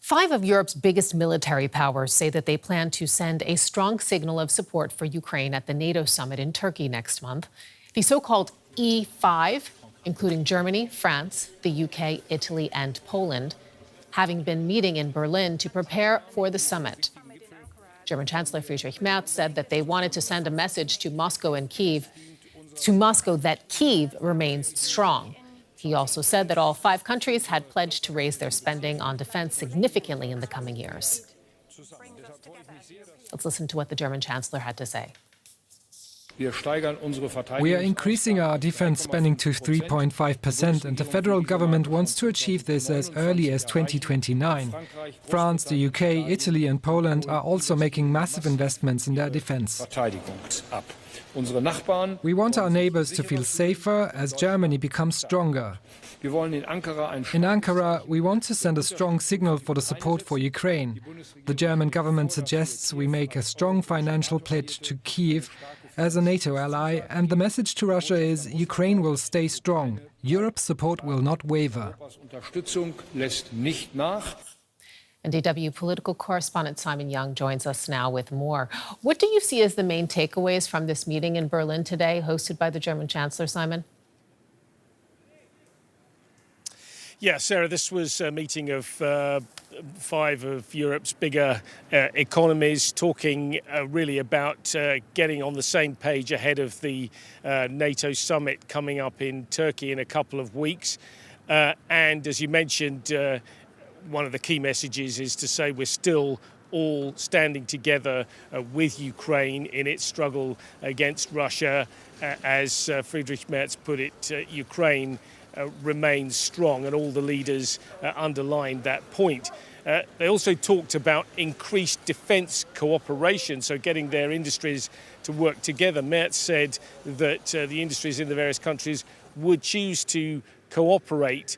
5 of Europe's biggest military powers say that they plan to send a strong signal of support for Ukraine at the NATO summit in Turkey next month. The so-called E5, including Germany, France, the UK, Italy, and Poland, having been meeting in Berlin to prepare for the summit. German Chancellor Friedrich Merz said that they wanted to send a message to Moscow that Kyiv remains strong. He also said that all 5 countries had pledged to raise their spending on defense significantly in the coming years. Let's listen to what the German Chancellor had to say. We are increasing our defense spending to 3.5%, and the federal government wants to achieve this as early as 2029. France, the UK, Italy and Poland are also making massive investments in their defense. We want our neighbors to feel safer as Germany becomes stronger. In Ankara, we want to send a strong signal for the support for Ukraine. The German government suggests we make a strong financial pledge to Kyiv as a NATO ally, and the message to Russia is Ukraine will stay strong. Europe's support will not waver. And DW political correspondent Simon Young joins us now with more. What do you see as the main takeaways from this meeting in Berlin today, hosted by the German Chancellor, Simon? Yeah, Sarah, this was a meeting of 5 of Europe's bigger economies talking really about getting on the same page ahead of the NATO summit coming up in Turkey in a couple of weeks. And as you mentioned, one of the key messages is to say we're still all standing together with Ukraine in its struggle against Russia. As Friedrich Merz put it, Ukraine remains strong, and all the leaders underlined that point. They also talked about increased defence cooperation, so getting their industries to work together. Merz said that the industries in the various countries would choose to cooperate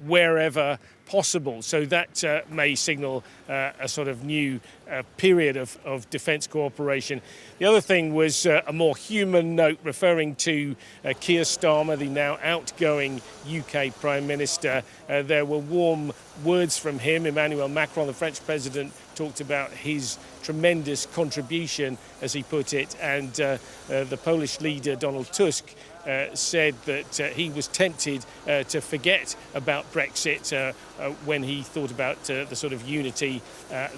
wherever possible. So that may signal a sort of new period of defence cooperation. The other thing was a more human note referring to Keir Starmer, the now outgoing UK Prime Minister. There were warm words from him. Emmanuel Macron, the French president, talked about his tremendous contribution, as he put it, and the Polish leader, Donald Tusk, said that he was tempted to forget about Brexit when he thought about the sort of unity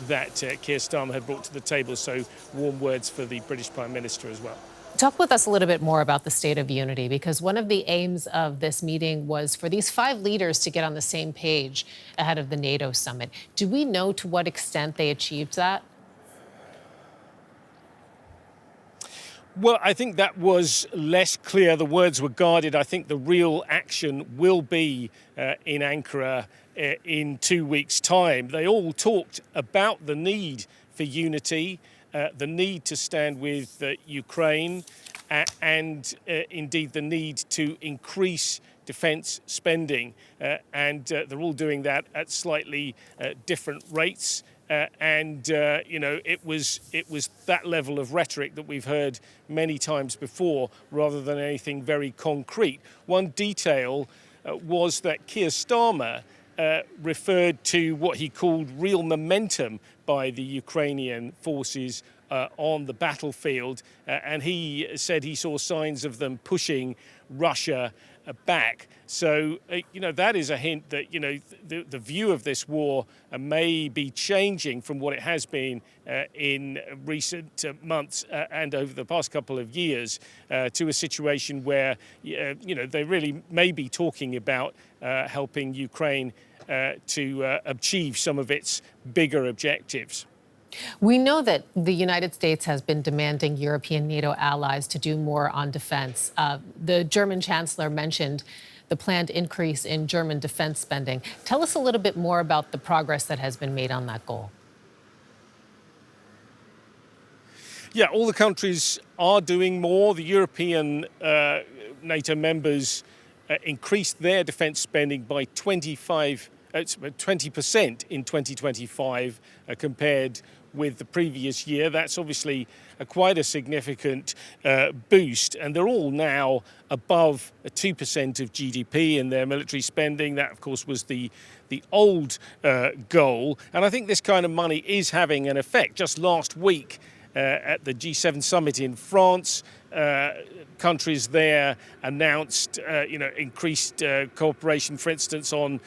that Keir Starmer had brought to the table. So warm words for the British Prime Minister as well. Talk with us a little bit more about the state of unity, because one of the aims of this meeting was for these 5 leaders to get on the same page ahead of the NATO summit. Do we know to what extent they achieved that? Well, I think that was less clear. The words were guarded. I think the real action will be in Ankara in 2 weeks' time. They all talked about the need for unity, the need to stand with Ukraine, and indeed the need to increase defence spending. And they're all doing that at slightly different rates. It was that level of rhetoric that we've heard many times before, rather than anything very concrete. One detail was that Keir Starmer referred to what he called real momentum by the Ukrainian forces on the battlefield, and he said he saw signs of them pushing Russia back. So, that is a hint that, the view of this war may be changing from what it has been in recent months and over the past couple of years to a situation where, they really may be talking about helping Ukraine to achieve some of its bigger objectives. We know that the United States has been demanding European NATO allies to do more on defense. The German Chancellor mentioned the planned increase in German defense spending. Tell us a little bit more about the progress that has been made on that goal. Yeah, all the countries are doing more. The European NATO members increased their defense spending by 20% in 2025 compared with the previous year. That's obviously quite a significant boost, and they're all now above 2% of GDP in their military spending. That, of course, was the old goal, and I think this kind of money is having an effect. Just last week at the G7 summit in France, countries there announced increased cooperation, for instance, on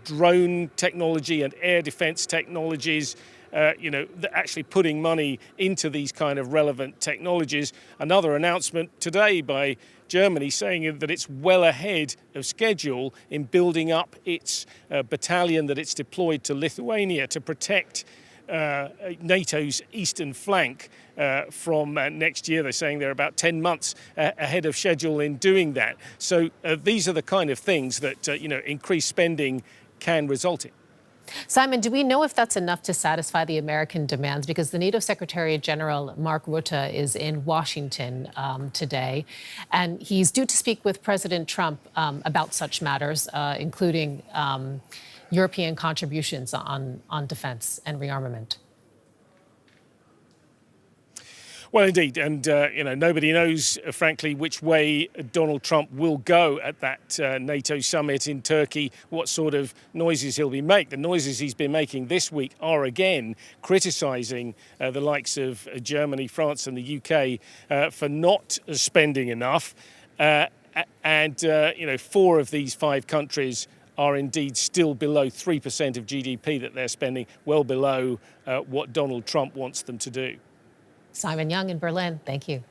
drone technology and air defense technologies, actually putting money into these kind of relevant technologies. Another announcement today by Germany saying that it's well ahead of schedule in building up its battalion that it's deployed to Lithuania to protect NATO's eastern flank from next year. They're saying they're about 10 months ahead of schedule in doing that. So these are the kind of things that increased spending can result in. Simon, do we know if that's enough to satisfy the American demands? Because the NATO Secretary General Mark Rutte is in Washington today, and he's due to speak with President Trump about such matters, including European contributions on defense and rearmament. Well, indeed, and nobody knows, frankly, which way Donald Trump will go at that NATO summit in Turkey, what sort of noises he'll be making. The noises he's been making this week are, again, criticising the likes of Germany, France and the UK for not spending enough. And 4 of these 5 countries are indeed still below 3% of GDP that they're spending, well below what Donald Trump wants them to do. Simon Young in Berlin, thank you.